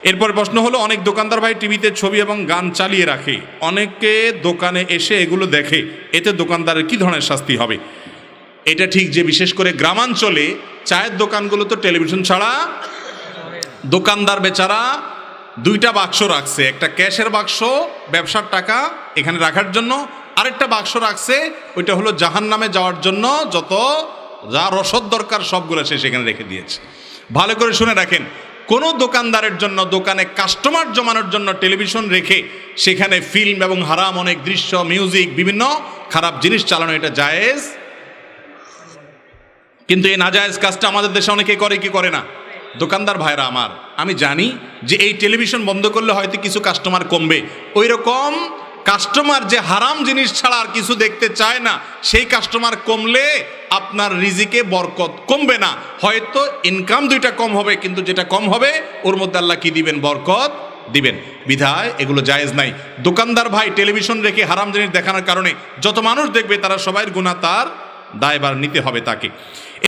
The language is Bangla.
এরপর প্রশ্ন হলো, অনেক দোকানদার ভাই টিভিতে ছবি এবং গান চালিয়ে রাখে, অনেকে দোকানে এসে এগুলো দেখে, এতে দোকানদারের কি ধরনের শাস্তি হবে? এটা ঠিক যে বিশেষ করে গ্রামাঞ্চলে চায়ের দোকানগুলো তো টেলিভিশন ছাড়া, দোকানদার বেচারা দুইটা বাক্স রাখছে, একটা ক্যাশের বাক্স ব্যবসার টাকা এখানে রাখার জন্য, আরেকটা বাক্স রাখছে ওইটা হলো জাহান্নামে যাওয়ার জন্য, যত যা রসদ দরকার সবগুলো সে সেখানে রেখে দিয়েছে। ভালো করে শুনে রাখেন, কোনো দোকানদারের জন্য দোকানে কাস্টমার জমানোর জন্য টেলিভিশন রেখে সেখানে ফিল্ম এবং হারাম অনেক দৃশ্য, মিউজিক, বিভিন্ন খারাপ জিনিস চালানো এটা জায়েজ। কিন্তু এই নাজায়েজ কাজটা আমাদের দেশে অনেকে করে কি করে না? দোকানদার ভাইরা আমার, আমি জানি যে এই টেলিভিশন বন্ধ করলে হয়তো কিছু কাস্টমার কমবে, ওই রকম কাস্টমার যে হারাম জিনিস ছাড়া আর কিছু দেখতে চায় না, সেই কাস্টমার কমলে আপনার রিজিকে বরকত কমবে না, হয়তো ইনকাম দুইটা কম হবে, কিন্তু যেটা কম হবে ওর মধ্যে আল্লাহ কি দিবেন? বরকত দিবেন। বিধায় এগুলো জায়েজ নাই। দোকানদার ভাই টেলিভিশন রেখে হারাম জিনিস দেখানোর কারণে যত মানুষ দেখবে তারা সবাই গুনাহ তার দায়ভার নিতে হবে তাকে।